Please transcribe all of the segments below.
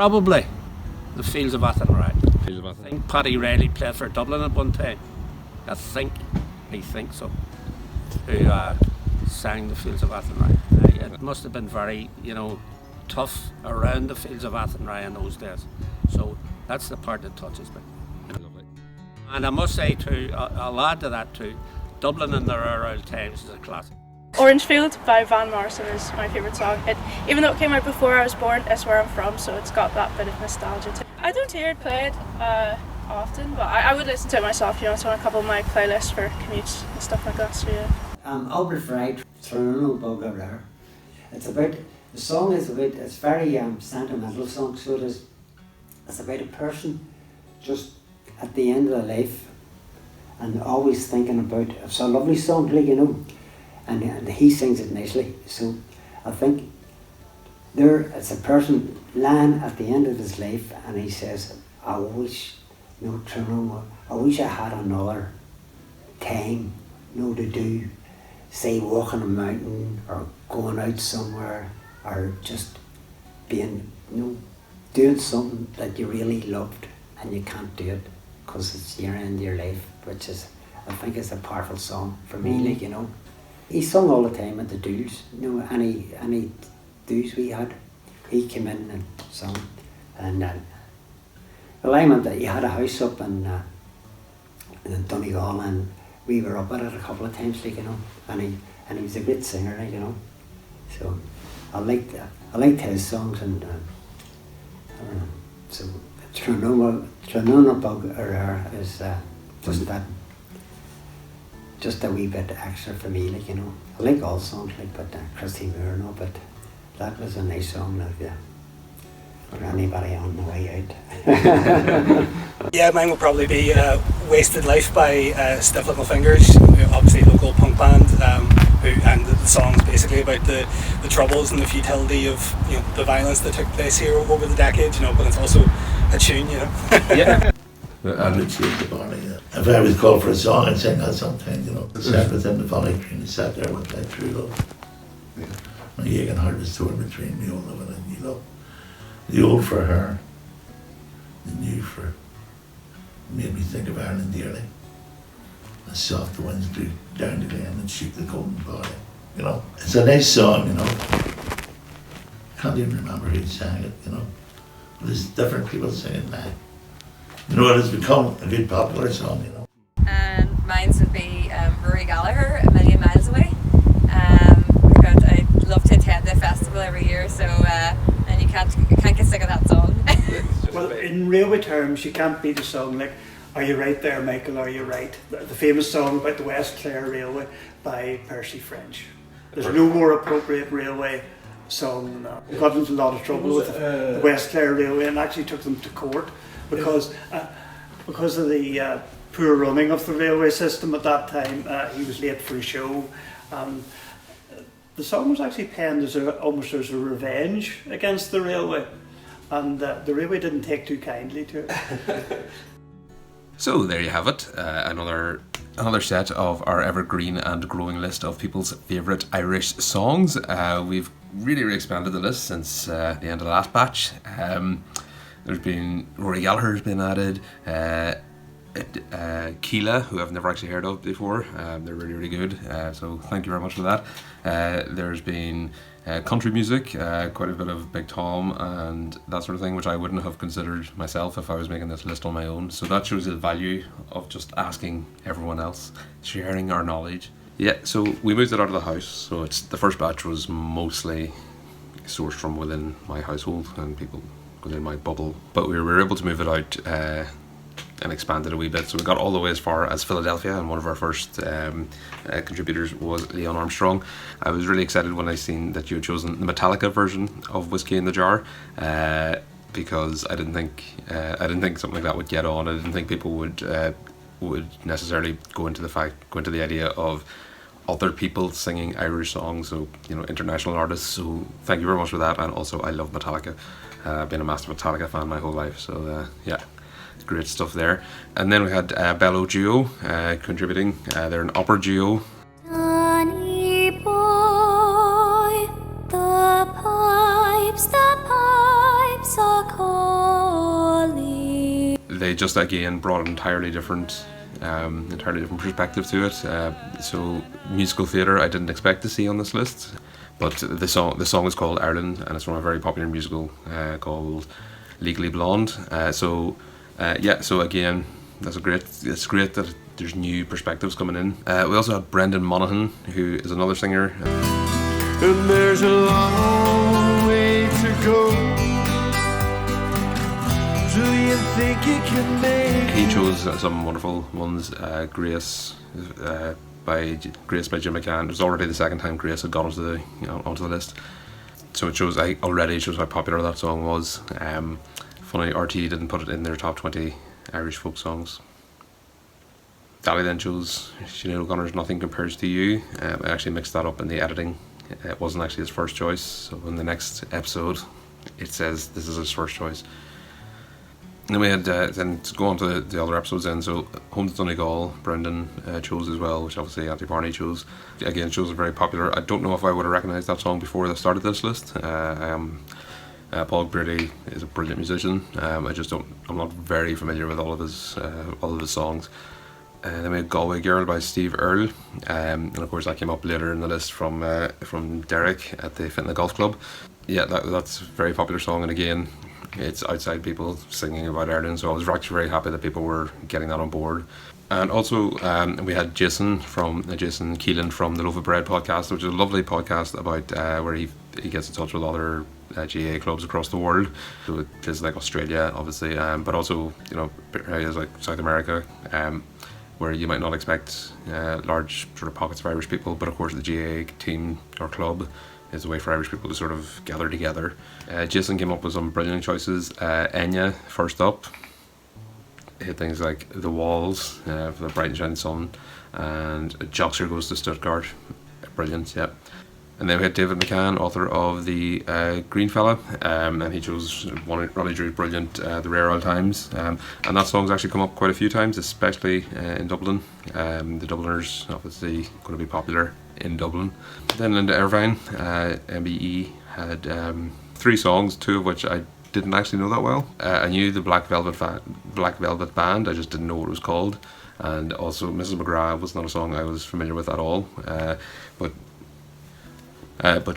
Probably the Fields of Athenry. Fields of I Athenry. think Paddy Reilly played for Dublin at one time. I think so. Who sang the Fields of Athenry. It must have been very, tough around the Fields of Athenry in those days. So that's the part that touches me. Lovely. And I must say too, I'll add to that too, Dublin in their early times is a classic. Orange Field by Van Morrison is my favourite song. Even though it came out before I was born, it's where I'm from, so it's got that bit of nostalgia too. I don't hear it played often, but I would listen to it myself, it's on a couple of my playlists for commutes and stuff like that, so yeah. Albert Fried, Toronto Bugger there. It's about, the song is about, it's very sentimental song, so it is. It's about a person just at the end of their life and always thinking about, it's a lovely song, and he sings it nicely. So I think it's a person lying at the end of his life and he says, I wish, I wish I had another time, to do, say, walking a mountain or going out somewhere or just being, doing something that you really loved and you can't do it because it's your end of your life, which is, I think is a powerful song for me, He sung all the time at the duels, any duels we had, he came in and sung. And well, I meant that he had a house up in Donegal and we were up at it a couple of times, and he was a great singer, So I liked his songs and so Tróna Bug is just a wee bit extra for me, I like all songs, but Christy Moore, but that was a nice song, for anybody on the way out. Yeah, mine will probably be Wasted Life by Stiff Little Fingers, obviously a local punk band, and the song's basically about the troubles and the futility of the violence that took place here over the decades, but it's also a tune, Yeah. I would choose the body. If I was called for a song, I'd sing that sometimes, Sat within the valley green, and sat there with that true love. Yeah. My aching heart was torn between me old love and new love. The old for her, the new for, made me think of Ireland dearly. As soft the winds blew down the glen and shook the golden body. It's a nice song, Can't even remember who sang it, But there's different people singing now. It has become a good popular song, And mine would be Rory Gallagher, A Million Miles Away. Because I love to attend the festival every year, so and you can't get sick of that song. Well, in railway terms, you can't beat a song like Are You Right There, Michael, Are You Right? The famous song about the West Clare Railway by Percy French. There's no more appropriate railway song than that. We got into a lot of trouble with the West Clare Railway and actually took them to court because of the poor running of the railway system at that time. He was late for a show. The song was actually penned almost as a revenge against the railway, and the railway didn't take too kindly to it. So there you have it, another set of our evergreen and growing list of people's favourite Irish songs. We've really expanded the list since the end of the last batch. There's been Rory Gallagher has been added, Keela, who I've never actually heard of before. They're really good, so thank you very much for that. There's been country music, quite a bit of Big Tom and that sort of thing, which I wouldn't have considered myself if I was making this list on my own. So that shows the value of just asking everyone else, sharing our knowledge. Yeah, so we moved it out of the house, so the first batch was mostly sourced from within my household and people within my bubble, but we were able to move it out and expand it a wee bit, so we got all the way as far as Philadelphia, and one of our first contributors was Leon Armstrong. I was really excited when I seen that you had chosen the Metallica version of Whiskey in the Jar, because I didn't think something like that would get on. I didn't think people would necessarily go into the idea of other people singing Irish songs, so international artists. So thank you very much for that, and also I love Metallica. I've been a massive Metallica fan my whole life, so yeah, great stuff there. And then we had Bello Duo contributing. They're an opera duo. Danny boy, the pipes are calling. they just again brought an entirely different perspective to it. So musical theatre I didn't expect to see on this list, but the song is called Ireland, and it's from a very popular musical called Legally Blonde. So again, it's great that there's new perspectives coming in. We also have Brendan Monaghan, who is another singer. And there's a long way to go. Do you think you can make He chose some wonderful ones. Grace by Jim McCann. It was already the second time Grace had got onto the list, so it shows how popular that song was. Funny, RT didn't put it in their top 20 Irish folk songs. Paddy then chose Sinead O'Connor's Nothing Compares to You. I actually mixed that up in the editing. It wasn't actually his first choice, so in the next episode it says this is his first choice. And then we had, then to go on to the other episodes then, so Home to Donegal, Brendan chose as well, which obviously Auntie Barney chose. Again, shows are very popular. I don't know if I would have recognised that song before I started this list. Paul Brady is a brilliant musician. I'm not very familiar with all of his songs. Then we had Galway Girl by Steve Earl, and of course that came up later in the list from Derek at the Fitna Golf Club. Yeah, that's a very popular song, and again, it's outside people singing about Ireland, so I was actually very happy that people were getting that on board. And also we had Jason Keelan from the Loaf of Bread podcast, which is a lovely podcast about where he gets in touch with other GAA clubs across the world. So places like Australia, obviously, but also areas like South America, where you might not expect large sort of pockets of Irish people, but of course the GAA team or club is a way for Irish people to sort of gather together. Jason came up with some brilliant choices. Enya, first up. Hit things like The Walls for the Bright and Shining Sun, and Joxer Goes to Stuttgart. Brilliant, yeah. And then we had David McCann, author of The Green Fella, and he chose Ronnie Drew's brilliant The Rare Old Times, and that song's actually come up quite a few times, especially in Dublin. The Dubliners obviously going to be popular in Dublin. Then Linda Irvine, MBE, had 3 songs, 2 of which I didn't actually know that well. I knew the Black Velvet Band, I just didn't know what it was called, and also Mrs. McGrath was not a song I was familiar with at all, but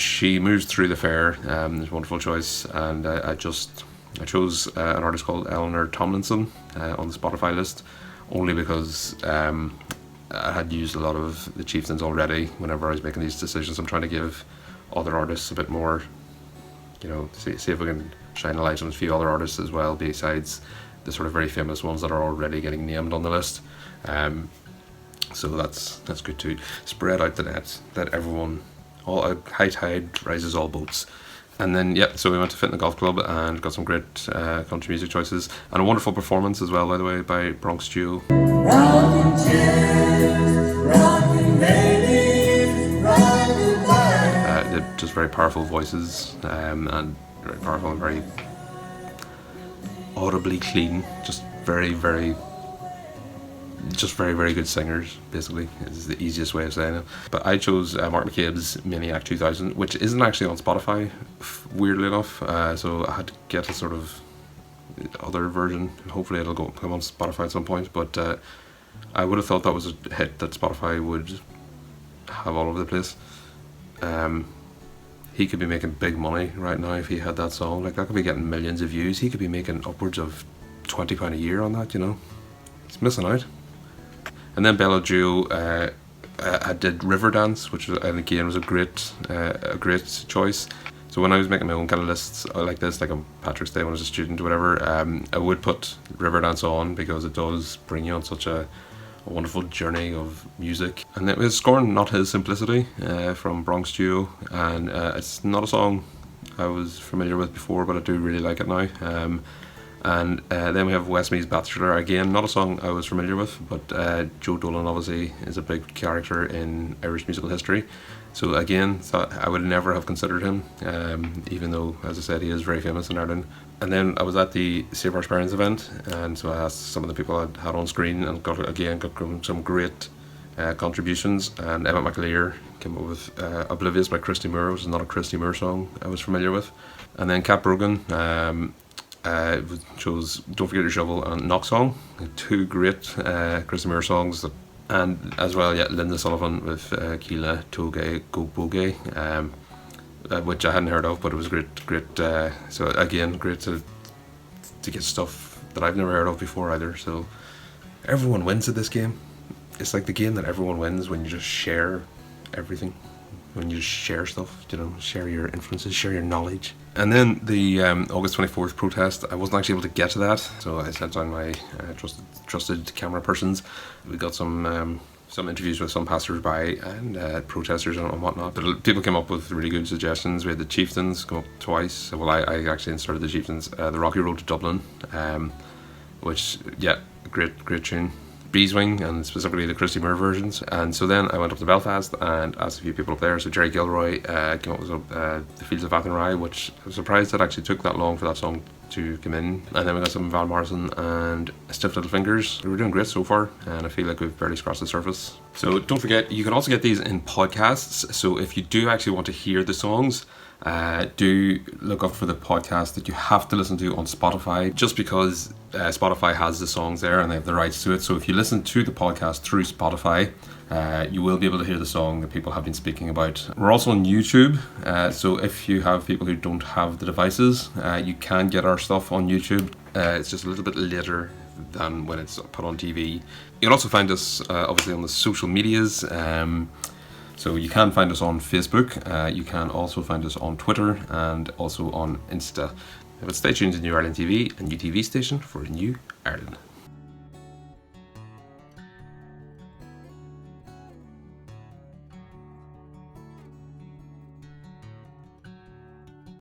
she moves through the fair. It's a wonderful choice, and I chose an artist called Eleanor Tomlinson on the Spotify list, only because I had used a lot of the chieftains already whenever I was making these decisions. I'm trying to give other artists a bit more, see if we can shine a light on a few other artists as well, besides the sort of very famous ones that are already getting named on the list. So that's good to spread out the net, that everyone, all high tide rises all boats. And then so we went to Fitna Golf Club and got some great country music choices, and a wonderful performance as well, by the way, by Bronx Duo. They're just very powerful voices, and very powerful and very audibly clean, just very, very good singers, basically, is the easiest way of saying it. But I chose Mark McCabe's Maniac 2000, which isn't actually on Spotify, weirdly enough, so I had to get a sort of other version. Hopefully it'll come on Spotify at some point, but I would have thought that was a hit that Spotify would have all over the place. He could be making big money right now if he had that song. Like, that could be getting millions of views. He could be making upwards of £20 a year on that, He's missing out. And then Bella Duo I did Riverdance, which was, and again was a great choice. So when I was making my own kind of lists like this, like on Patrick's Day when I was a student or whatever, I would put Riverdance on because it does bring you on such a wonderful journey of music. And it was scoring Not His Simplicity from Bronx Duo, and it's not a song I was familiar with before, but I do really like it now. And then we have Westmeath's Bachelor, again not a song I was familiar with, but Joe Dolan obviously is a big character in Irish musical history, so again I would never have considered him, even though, as I said, he is very famous in Ireland. And then I was at the Save Our Sparrows event, and so I asked some of the people I had on screen, and got some great contributions. And Emma McAleer came up with Oblivious by Christy Moore, which is not a Christy Moore song I was familiar with. And then Cat Brogan chose Don't Forget Your Shovel and Knock Song, 2 great Chris Moore songs, and as well, yeah, Linda Sullivan with Keela Toge Go Boge, which I hadn't heard of, but it was great. So again, great to get stuff that I've never heard of before either. So everyone wins at this game. It's like the game that everyone wins when you just share everything. When you just share stuff, you know, share your influences, share your knowledge. And then the August 24th protest, I wasn't actually able to get to that, so I sent down my trusted camera persons. We got some interviews with some passers-by and protesters and whatnot. But people came up with really good suggestions. We had the Chieftains come up twice. Well, I actually inserted the Chieftains. The Rocky Road to Dublin, which, yeah, great tune. Beeswing, and specifically the Christy Moore versions. And so then I went up to Belfast and asked a few people up there. So Jerry Gilroy came up with The Fields of Athenry, which I was surprised it actually took that long for that song to come in. And then we got some Van Morrison and Stiff Little Fingers. We were doing great so far, and I feel like we've barely scratched the surface. So don't forget, you can also get these in podcasts. So if you do actually want to hear the songs, do look up for the podcast that you have to listen to on Spotify, just because Spotify has the songs there and they have the rights to it. So if you listen to the podcast through Spotify, you will be able to hear the song that people have been speaking about. We're also on YouTube, so if you have people who don't have the devices, you can get our stuff on YouTube. It's just a little bit later than when it's put on TV. You can also find us obviously on the social medias. So you can find us on Facebook, you can also find us on Twitter and also on Insta. But stay tuned to New Ireland TV and UTV station for New Ireland.